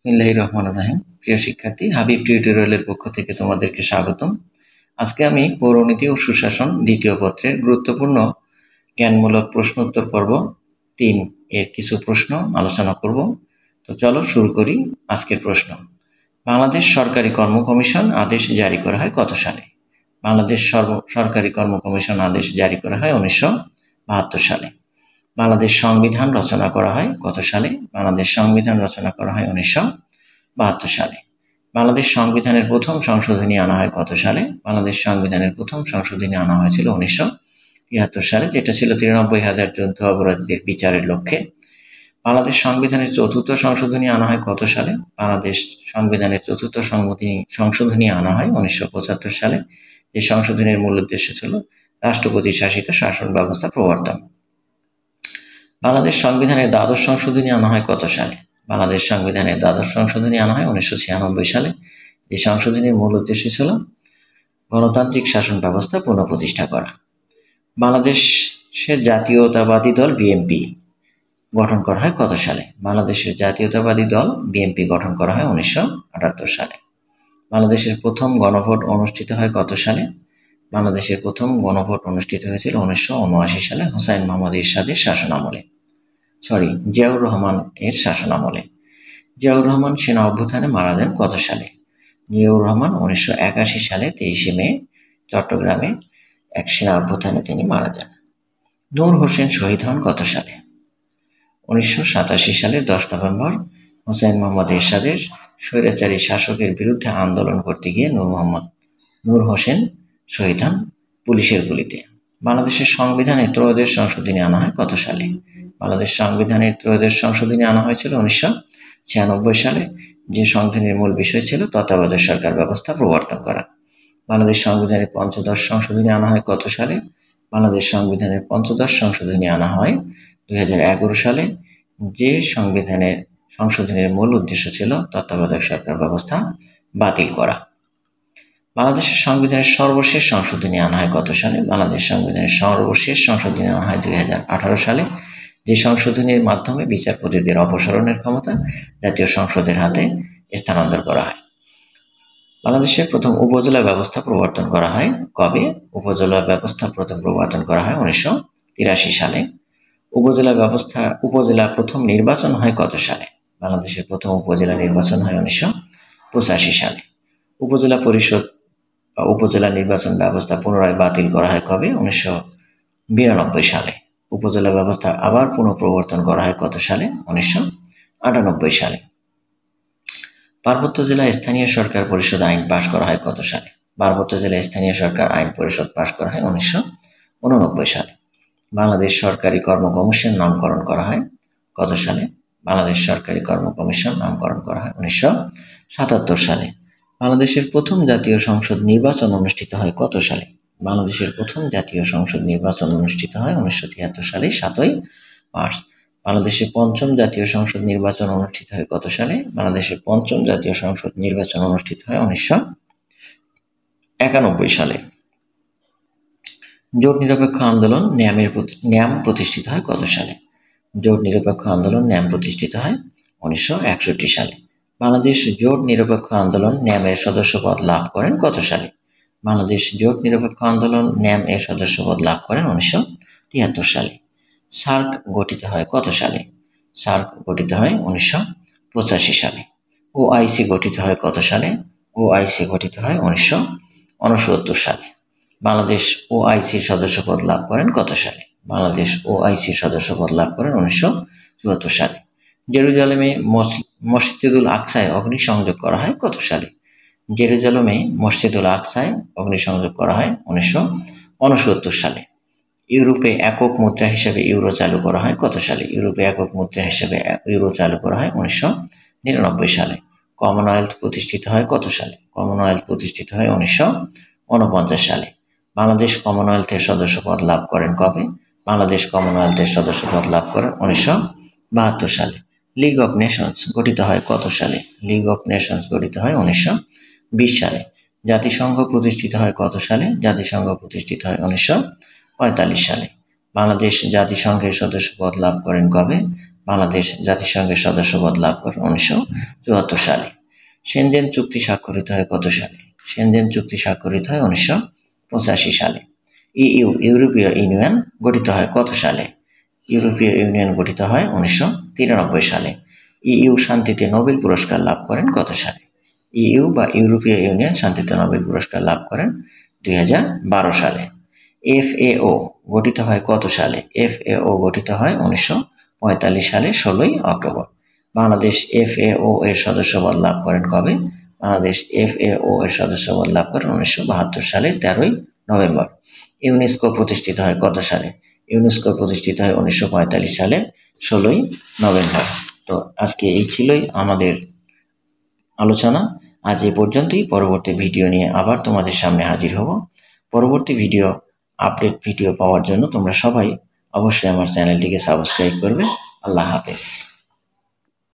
বিসমিল্লাহির রহমানির রহিম। প্রিয় শিক্ষার্থী, হাবিব টিউটোরিয়ালের পক্ষ থেকে তোমাদেরকে স্বাগতম। আজকে আমি পৌরনীতি ও সুশাসন দ্বিতীয় পত্রের গুরুত্বপূর্ণ জ্ঞানমূলক প্রশ্ন উত্তর পর্ব 3 এর কিছু প্রশ্ন আলোচনা করব। তো চলো শুরু করি আজকের প্রশ্ন। বাংলাদেশ সরকারি কর্ম কমিশন আদেশ জারি করা হয় কত সালে? বাংলাদেশ সরকারি কর্ম কমিশন আদেশ জারি করা হয় 1972 সালে। বাংলাদেশ সংবিধান রচনা করা হয় কত সালে? বাংলাদেশ সংবিধান রচনা করা হয় 1972 সালে। বাংলাদেশ সংবিধানের প্রথম সংশোধনী আনা হয় কত সালে? বাংলাদেশ সংবিধানের প্রথম সংশোধনী আনা হয়েছিল 1973 সালে, যেটা ছিল 93,000 যুদ্ধ অপরাধীদের বিচারের লক্ষ্যে। বাংলাদেশ সংবিধানের চতুর্থ সংশোধনী আনা হয় কত সালে? বাংলাদেশ সংবিধানের চতুর্থ সংশোধনী আনা হয় 1975 সালে। যে সংশোধনীর মূল উদ্দেশ্য ছিল রাষ্ট্রপতি শাসিত শাসন ব্যবস্থা প্রবর্তন। বাংলাদেশ সংবিধানের দ্বাদশ সংশোধনী আনা হয় কত সালে? বাংলাদেশ সংবিধানের দ্বাদশ সংশোধনী আনা হয় 1996 সালে। যে সংশোধনীর মূল উদ্দেশ্য ছিল গণতান্ত্রিক শাসন ব্যবস্থা পুনঃপ্রতিষ্ঠা করা। বাংলাদেশের জাতীয়তাবাদী দল বিএনপি গঠন করা হয় কত সালে? বাংলাদেশের জাতীয়তাবাদী দল বিএনপি গঠন করা হয় 1978 সালে। বাংলাদেশের প্রথম গণভোট অনুষ্ঠিত হয় কত সালে? বাংলাদেশের প্রথম গণভোট অনুষ্ঠিত হয়েছিল 1979 সালে হুসাইন মোহাম্মদ এরশাদের শাসনামলে। জিয়াউর রহমান এর শাসনামলে। জিয়াউর রহমান সেনা অভ্যুত্থানে মারা যান কত সালে? জিয়াউর রহমান 1981 সালে 23 মে চট্টগ্রামে এক সেনা অভ্যুত্থানে তিনি মারা যান। নূর হোসেন শহীদ হন কত সালে? 1987 সালের 10 নভেম্বর হুসাইন মোহাম্মদ এরশাদের স্বৈরাচারী শাসকের বিরুদ্ধে আন্দোলন করতে গিয়ে নূর হোসেন শহীদ হন পুলিশের গুলিতে। বাংলাদেশের সংবিধানে ত্রয়োদশ সংশোধনী আনা হয় কত সালে? বাংলাদেশ সংবিধানের ত্রয়োদশ সংশোধনী আনা হয়েছিল 1996 সালে। যে সংশোধনীর মূল বিষয় ছিল তত্ত্বাবধায়ক সরকার ব্যবস্থা প্রবর্তন করা। বাংলাদেশ সংবিধানের পঞ্চদশ সংশোধনী আনা হয় কত সালে? বাংলাদেশ সংবিধানের পঞ্চদশ সংশোধনী আনা হয় 2011 সালে। যে সংশোধনীর মূল উদ্দেশ্য ছিল তত্ত্বাবধায়ক সরকার ব্যবস্থা বাতিল করা। বাংলাদেশের সংবিধানের সর্বশেষ সংশোধনী আনা হয় কত সালে? বাংলাদেশ সংবিধানের সর্বশেষ সংশোধনী আনা হয় 2018 সালে। যে সংশোধনীর মাধ্যমে বিচারপতিদের অপসারণের ক্ষমতা জাতীয় সংসদের হাতে স্থানান্তর করা হয়। বাংলাদেশের প্রথম উপজেলা ব্যবস্থা প্রবর্তন করা হয় কবে? উপজেলা ব্যবস্থা প্রথম প্রবর্তন করা হয় 1983 সালে। উপজেলা প্রথম নির্বাচন হয় কত সালে? বাংলাদেশের প্রথম উপজেলা নির্বাচন হয় 1985 সালে। উপজেলা পরিষদ বা উপজেলা নির্বাচন ব্যবস্থা পুনরায় বাতিল করা হয় কবে? 1992 সালে। উপজেলা ব্যবস্থা আবার পুনঃপ্রবর্তন করা হয় কত সালে? 1998 সালে। পার্বত্য জেলা স্থানীয় সরকার পরিষদ আইন পাশ করা হয় কত সালে? পার্বত্য জেলা স্থানীয় সরকার আইন পরিষদ পাশ করা হয় 1989 সালে। বাংলাদেশ সরকারি কর্ম কমিশন নামকরণ করা হয় কত সালে? বাংলাদেশ সরকারি কর্ম কমিশন নামকরণ করা হয় 1977 সালে। বাংলাদেশের প্রথম জাতীয় সংসদ নির্বাচন অনুষ্ঠিত হয় কত সালে? বাংলাদেশের প্রথম জাতীয় সংসদ নির্বাচন অনুষ্ঠিত হয় 1973 সালে 7 মার্চ। বাংলাদেশের পঞ্চম জাতীয় সংসদ নির্বাচন অনুষ্ঠিত হয় কত সালে? বাংলাদেশের পঞ্চম জাতীয় সংসদ নির্বাচন অনুষ্ঠিত হয় 1991 সালে। জোট নিরপেক্ষ আন্দোলন ন্যাম প্রতিষ্ঠিত হয় কত সালে? জোট নিরপেক্ষ আন্দোলন ন্যাম প্রতিষ্ঠিত হয় 1961 সালে। বাংলাদেশ জোট নিরপেক্ষ আন্দোলন ন্যামের সদস্যপদ লাভ করেন কত সালে? বাংলাদেশ জোট নিরপেক্ষ আন্দোলন ন্যাম এর সদস্যপদ লাভ করেন 1973 সালে। সার্ক গঠিত হয় কত সালে? সার্ক গঠিত হয় 1985 সালে। ওআইসি গঠিত হয় কত সালে? ওআইসি গঠিত হয় 1969 সালে। বাংলাদেশ ওআইসির সদস্যপদ লাভ করেন কত সালে? বাংলাদেশ ওআইসির সদস্যপদ লাভ করেন 1974 সালে। জেরুজালেমে মসজিদুল আকসায় অগ্নিসংযোগ করা হয় কত সালে? জেরুজালেমে মসজিদুল আকসায় অগ্নিসংযোগ করা হয় 1969 সালে। ইউরোপে একক মুদ্রা হিসেবে ইউরো চালু করা হয় কত সালে? ইউরোপে একক মুদ্রা হিসেবে ইউরো চালু করা হয় 1999 সালে। কমনওয়েলথ প্রতিষ্ঠিত হয় কত সালে? কমনওয়েলথ প্রতিষ্ঠিত হয় 1949 সালে। বাংলাদেশ কমনওয়েলথের সদস্যপদ লাভ করেন কবে? বাংলাদেশ কমনওয়েলথের সদস্যপদ লাভ করেন 1972 সালে। লীগ অফ নেশনস গঠিত হয় কত সালে? লীগ অফ নেশনস গঠিত হয় 1920 সালে। জাতিসংঘ প্রতিষ্ঠিত হয় কত সালে? জাতিসংঘ প্রতিষ্ঠিত হয় 1945 সালে। বাংলাদেশ জাতিসংঘের সদস্যপদ লাভ করেন কবে? বাংলাদেশ জাতিসংঘের সদস্যপদ লাভ করে 1974 সালে। সেনজেন চুক্তি স্বাক্ষরিত হয় কত সালে? সেনজেন চুক্তি স্বাক্ষরিত হয় 1985 সালে। ইউরোপীয় ইউনিয়ন গঠিত হয় কত সালে? ইউরোপীয় ইউনিয়ন গঠিত হয় 1993 সালে। শান্তিতে নোবেল পুরস্কার লাভ করেন কত সালে? ইউরোপীয় ইউনিয়ন শান্তিতে নোবেল পুরস্কার লাভ করেন 2012 সালে। FAO গঠিত হয় কত সালে? FAO গঠিত হয় 1945 সালে 16 অক্টোবর। বাংলাদেশ FAO এর সদস্যপদ লাভ করেন কবে? বাংলাদেশ FAO এর সদস্যপদ লাভ করেন 1972 সালের 13 নভেম্বর। ইউনেস্কো প্রতিষ্ঠিত হয় কত সালে? ইউনেস্কো প্রতিষ্ঠিত হয় 1945 সালের 16 নভেম্বর। তো আজকে এই ছিলই আমাদের আলোচনা। আজ এই পর্যন্তই। পরবর্তী ভিডিও নিয়ে আবার তোমাদের সামনে হাজির হব। পরবর্তী ভিডিও আপডেট ভিডিও পাওয়ার জন্য তোমরা সবাই অবশ্যই আমার চ্যানেলটিকে সাবস্ক্রাইব করবে। আল্লাহ হাফেজ।